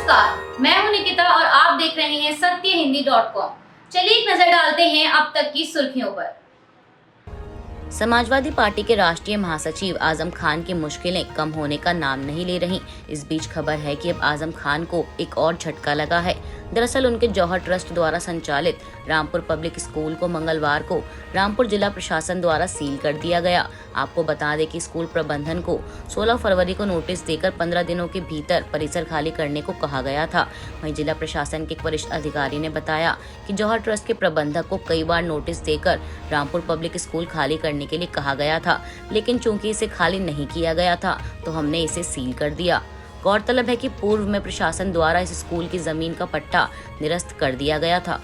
नमस्कार, मैं हूं निकिता और आप देख रहे हैं सत्यहिंदी.com। चलिए एक नजर डालते हैं अब तक की सुर्खियों पर। समाजवादी पार्टी के राष्ट्रीय महासचिव आजम खान की मुश्किलें कम होने का नाम नहीं ले रही। इस बीच खबर है कि अब आजम खान को एक और झटका लगा है। दरअसल उनके जौहर ट्रस्ट द्वारा संचालित रामपुर पब्लिक स्कूल को मंगलवार को रामपुर जिला प्रशासन द्वारा सील कर दिया गया। आपको बता दें कि स्कूल प्रबंधन को 16 फरवरी को नोटिस देकर 15 दिनों के भीतर परिसर खाली करने को कहा गया था। वहीं जिला प्रशासन के एक वरिष्ठ अधिकारी ने बताया कि जौहर ट्रस्ट के प्रबंधक को कई बार नोटिस देकर रामपुर पब्लिक स्कूल खाली करने के लिए कहा गया था, लेकिन चूंकि इसे खाली नहीं किया गया था तो हमने इसे सील कर दिया। गौरतलब है कि पूर्व में प्रशासन द्वारा इस स्कूल की जमीन का पट्टा निरस्त कर दिया गया था।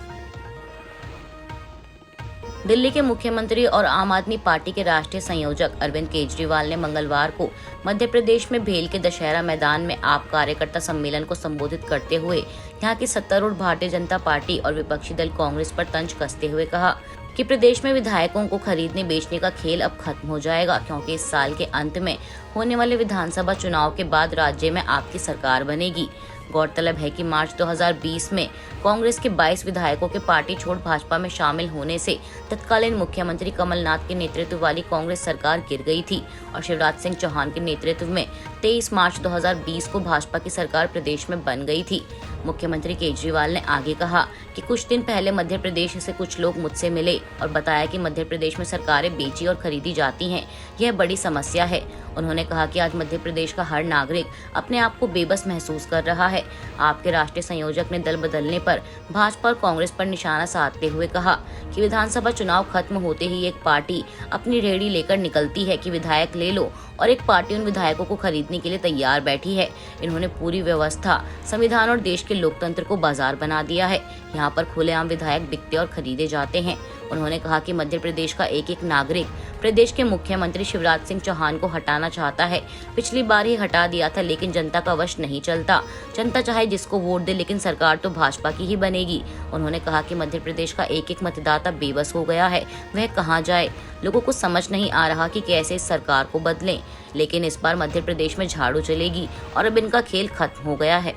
दिल्ली के मुख्यमंत्री और आम आदमी पार्टी के राष्ट्रीय संयोजक अरविंद केजरीवाल ने मंगलवार को मध्य प्रदेश में भेल के दशहरा मैदान में आप कार्यकर्ता सम्मेलन को संबोधित करते हुए यहां की सत्तारूढ़ भारतीय जनता पार्टी और विपक्षी दल कांग्रेस पर तंज कसते हुए कहा कि प्रदेश में विधायकों को खरीदने बेचने का खेल अब खत्म हो जाएगा, क्योंकि इस साल के अंत में होने वाले विधानसभा चुनाव के बाद राज्य में आपकी सरकार बनेगी। गौरतलब है कि मार्च 2020 में कांग्रेस के 22 विधायकों के पार्टी छोड़ भाजपा में शामिल होने से तत्कालीन मुख्यमंत्री कमलनाथ के नेतृत्व वाली कांग्रेस सरकार गिर गई थी और शिवराज सिंह चौहान के नेतृत्व में 23 मार्च 2020 को भाजपा की सरकार प्रदेश में बन गई थी। मुख्यमंत्री केजरीवाल ने आगे कहा कि कुछ दिन पहले मध्य प्रदेश से कुछ लोग मुझसे मिले और बताया कि मध्य प्रदेश में सरकारें बेची और खरीदी जाती हैं, यह बड़ी समस्या है। उन्होंने कहा कि आज मध्य प्रदेश का हर नागरिक अपने आप को बेबस महसूस कर रहा है। आपके राष्ट्रीय संयोजक ने दल बदलने पर भाजपा और कांग्रेस पर निशाना साधते हुए कहा कि विधानसभा चुनाव खत्म होते ही एक पार्टी अपनी रेहड़ी लेकर निकलती है कि विधायक ले लो और एक पार्टी उन विधायकों को खरीदने के लिए तैयार बैठी है। इन्होंने पूरी व्यवस्था, संविधान और देश के लोकतंत्र को बाजार बना दिया है। यहाँ पर खुलेआम विधायक बिकते और खरीदे जाते हैं। उन्होंने कहा कि मध्य प्रदेश का एक एक नागरिक प्रदेश के मुख्यमंत्री शिवराज सिंह चौहान को हटाना चाहता है। पिछली बार ही हटा दिया था, लेकिन जनता का वश नहीं चलता। जनता चाहे जिसको वोट दे, लेकिन सरकार तो भाजपा की ही बनेगी। उन्होंने कहा कि मध्य प्रदेश का एक एक मतदाता बेबस हो गया है, वह कहाँ जाए। लोगों को समझ नहीं आ रहा कि कैसे इस सरकार को बदलें, लेकिन इस बार मध्य प्रदेश में झाड़ू चलेगी और अब इनका खेल खत्म हो गया है।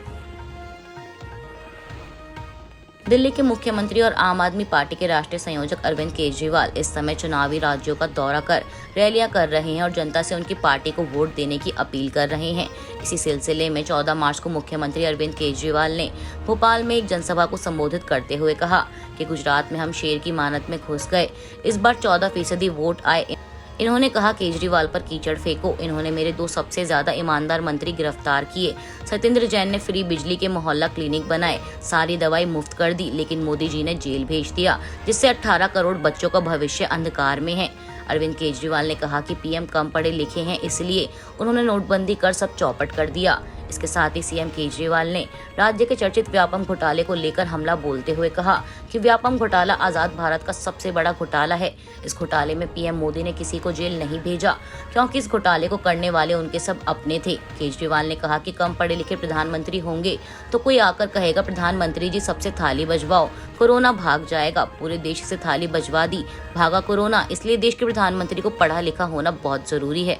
दिल्ली के मुख्यमंत्री और आम आदमी पार्टी के राष्ट्रीय संयोजक अरविंद केजरीवाल इस समय चुनावी राज्यों का दौरा कर रैलियां कर रहे हैं और जनता से उनकी पार्टी को वोट देने की अपील कर रहे हैं। इसी सिलसिले में 14 मार्च को मुख्यमंत्री अरविंद केजरीवाल ने भोपाल में एक जनसभा को संबोधित करते हुए कहा कि गुजरात में हम शेर की मानत में घुस गए, इस बार 14% वोट आए। इन्होंने कहा केजरीवाल पर कीचड़ फेंको। इन्होंने मेरे 2 सबसे ज्यादा ईमानदार मंत्री गिरफ्तार किए। सत्येंद्र जैन ने फ्री बिजली के मोहल्ला क्लिनिक बनाए, सारी दवाई मुफ्त कर दी, लेकिन मोदी जी ने जेल भेज दिया, जिससे 18 करोड़ बच्चों का भविष्य अंधकार में है। अरविंद केजरीवाल ने कहा कि पीएम कम पढ़े लिखे हैं, इसलिए उन्होंने नोटबंदी कर सब चौपट कर दिया। इसके साथ ही सीएम केजरीवाल ने राज्य के चर्चित व्यापम घोटाले को लेकर हमला बोलते हुए कहा कि व्यापम घोटाला आजाद भारत का सबसे बड़ा घोटाला है। इस घोटाले में पीएम मोदी ने किसी को जेल नहीं भेजा, क्योंकि इस घोटाले को करने वाले उनके सब अपने थे। केजरीवाल ने कहा कि कम पढ़े लिखे प्रधानमंत्री होंगे तो कोई आकर कहेगा प्रधानमंत्री जी सबसे थाली बजवाओ, कोरोना भाग जाएगा। पूरे देश से थाली बजवा दी, भागा कोरोना। इसलिए देश के प्रधानमंत्री को पढ़ा लिखा होना बहुत जरूरी है।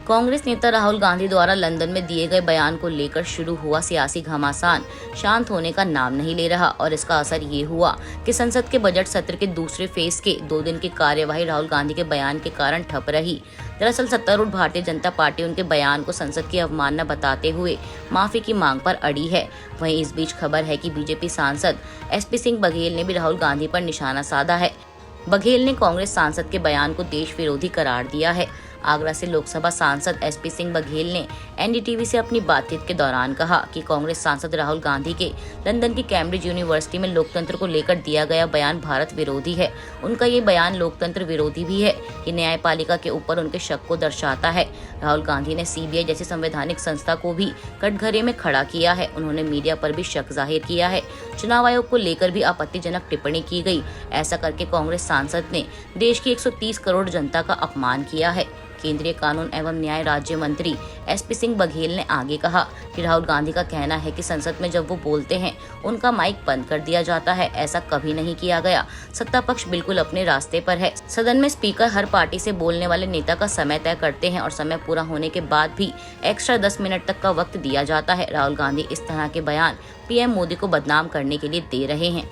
कांग्रेस नेता राहुल गांधी द्वारा लंदन में दिए गए बयान को लेकर शुरू हुआ सियासी घमासान शांत होने का नाम नहीं ले रहा और इसका असर ये हुआ कि संसद के बजट सत्र के दूसरे फेज के 2 दिन की कार्यवाही राहुल गांधी के बयान के कारण ठप रही। दरअसल सत्तारूढ़ भारतीय जनता पार्टी उनके बयान को संसद की अवमानना बताते हुए माफी की मांग पर अड़ी है। वहीं इस बीच खबर है कि बीजेपी सांसद एसपी सिंह बघेल ने भी राहुल गांधी पर निशाना साधा है। बघेल ने कांग्रेस सांसद के बयान को देश विरोधी करार दिया है। आगरा से लोकसभा सांसद एसपी सिंह बघेल ने एनडीटीवी से अपनी बातचीत के दौरान कहा कि कांग्रेस सांसद राहुल गांधी के लंदन की कैम्ब्रिज यूनिवर्सिटी में लोकतंत्र को लेकर दिया गया बयान भारत विरोधी है। उनका ये बयान लोकतंत्र विरोधी भी है। ये न्यायपालिका के ऊपर उनके शक को दर्शाता है। राहुल गांधी ने सीबीआई जैसी संवैधानिक संस्था को भी कटघरे में खड़ा किया है। उन्होंने मीडिया पर भी शक जाहिर किया है। चुनाव आयोग को लेकर भी आपत्तिजनक टिप्पणी की गई। ऐसा करके कांग्रेस सांसद ने देश की 130 करोड़ जनता का अपमान किया है। केंद्रीय कानून एवं न्याय राज्य मंत्री SP सिंह बघेल ने आगे कहा कि राहुल गांधी का कहना है कि संसद में जब वो बोलते हैं उनका माइक बंद कर दिया जाता है। ऐसा कभी नहीं किया गया। सत्ता पक्ष बिल्कुल अपने रास्ते पर है। सदन में स्पीकर हर पार्टी से बोलने वाले नेता का समय तय करते हैं और समय पूरा होने के बाद भी एक्स्ट्रा 10 मिनट तक का वक्त दिया जाता है। राहुल गांधी इस तरह के बयान PM मोदी को बदनाम करने के लिए दे रहे हैं।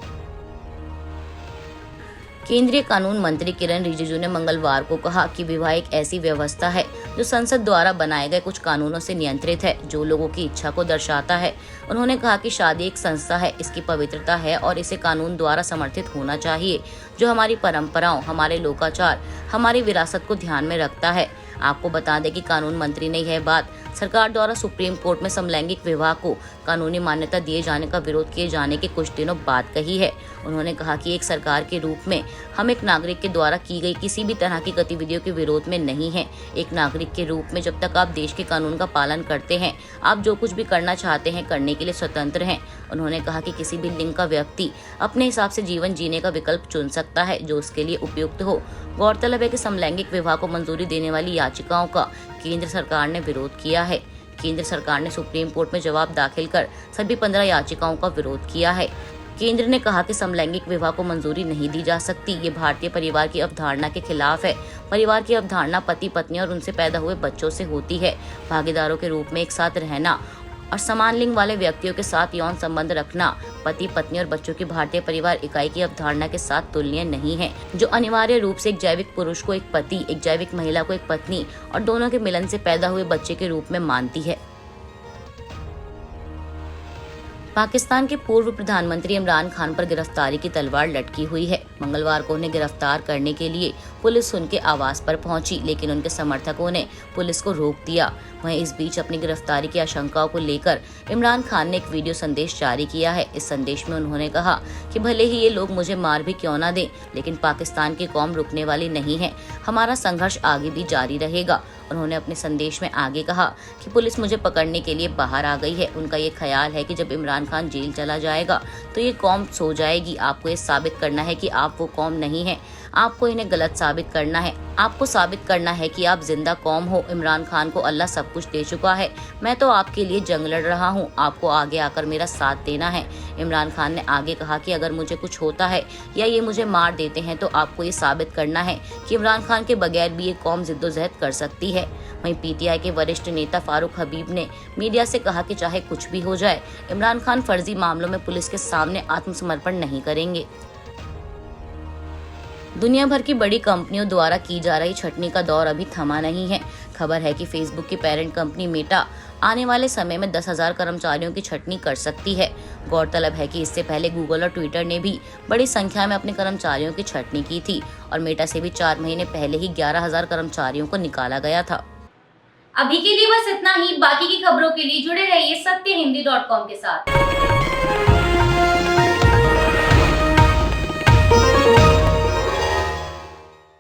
केंद्रीय कानून मंत्री किरण रिजिजू ने मंगलवार को कहा कि विवाह एक ऐसी व्यवस्था है जो संसद द्वारा बनाए गए कुछ कानूनों से नियंत्रित है, जो लोगों की इच्छा को दर्शाता है। उन्होंने कहा कि शादी एक संस्था है, इसकी पवित्रता है और इसे कानून द्वारा समर्थित होना चाहिए, जो हमारी परंपराओं, हमारे लोकाचार, हमारी विरासत को ध्यान में रखता है। आपको बता दें कि कानून मंत्री ने यह बात सरकार द्वारा सुप्रीम कोर्ट में समलैंगिक विवाह को कानूनी मान्यता दिए जाने का विरोध किए जाने के कुछ दिनों बाद कही है। उन्होंने कहा कि एक सरकार के रूप में हम एक नागरिक के द्वारा की गई किसी भी तरह की गतिविधियों के विरोध में नहीं है। एक नागरिक के रूप में जब तक आप देश के कानून का पालन करते हैं, आप जो कुछ भी करना चाहते हैं करने के लिए स्वतंत्र हैं। उन्होंने कहा कि किसी भी लिंग का व्यक्ति अपने हिसाब से जीवन जीने का विकल्प चुन सकता है जो उसके लिए उपयुक्त हो। गौरतलब है कि समलैंगिक विवाह को मंजूरी देने वाली याचिकाओं का केंद्र सरकार ने विरोध किया है। केंद्र सरकार ने सुप्रीम कोर्ट में जवाब दाखिल कर सभी 15 याचिकाओं का विरोध किया है। केंद्र ने कहा कि समलैंगिक विवाह को मंजूरी नहीं दी जा सकती। ये भारतीय परिवार की अवधारणा के खिलाफ है। परिवार की अवधारणा पति पत्नी और उनसे पैदा हुए बच्चों से होती है। भागीदारों के रूप में एक साथ रहना और समान लिंग वाले व्यक्तियों के साथ यौन संबंध रखना पति पत्नी और बच्चों की भारतीय परिवार इकाई की अवधारणा के साथ तुलनीय नहीं है, जो अनिवार्य रूप से एक जैविक पुरुष को एक पति, एक जैविक महिला को एक पत्नी और दोनों के मिलन से पैदा हुए बच्चे के रूप में मानती है। पाकिस्तान के पूर्व प्रधानमंत्री इमरान खान पर गिरफ्तारी की तलवार लटकी हुई है। मंगलवार को उन्हें गिरफ्तार करने के लिए पुलिस उनके आवास पर पहुंची, लेकिन उनके समर्थकों ने पुलिस को रोक दिया। वहीं इस बीच अपनी गिरफ्तारी की आशंकाओं को लेकर इमरान खान ने एक वीडियो संदेश जारी किया है। इस संदेश में उन्होंने कहा कि भले ही ये लोग मुझे मार भी क्यों ना दें, लेकिन पाकिस्तान की कौम रुकने वाली नहीं है। हमारा संघर्ष आगे भी जारी रहेगा। उन्होंने अपने संदेश में आगे कहा कि पुलिस मुझे पकड़ने के लिए बाहर आ गई है। उनका ये ख्याल है कि जब इमरान खान जेल चला जाएगा तो ये कौम सो जाएगी। आपको ये साबित करना है कि आप वो कौम नहीं है। आपको इन्हें गलत साबित करना है। आपको साबित करना है कि आप जिंदा कौम हो। इमरान खान को अल्लाह सब कुछ दे चुका है। मैं तो आपके लिए जंग लड़ रहा हूँ। आपको आगे आकर मेरा साथ देना है। इमरान खान ने आगे कहा कि अगर मुझे कुछ होता है या ये मुझे मार देते हैं तो आपको ये साबित करना है कि इमरान खान के बगैर भी ये कौम जिद्दोजहद कर सकती है। वहीं PTI के वरिष्ठ नेता फारूक हबीब ने मीडिया से कहा कि चाहे कुछ भी हो जाए, इमरान खान फर्जी मामलों में पुलिस के सामने आत्मसमर्पण नहीं करेंगे। दुनिया भर की बड़ी कंपनियों द्वारा की जा रही छटनी का दौर अभी थमा नहीं है। खबर है कि फेसबुक की पेरेंट कंपनी मेटा आने वाले समय में 10,000 कर्मचारियों की छटनी कर सकती है। गौरतलब है कि इससे पहले गूगल और ट्विटर ने भी बड़ी संख्या में अपने कर्मचारियों की छटनी की थी और मेटा से भी 4 महीने पहले ही 11,000 कर्मचारियों को निकाला गया था। अभी के लिए बस इतना ही। बाकी की खबरों के लिए जुड़े रहिए सत्यहिंदी.com के साथ।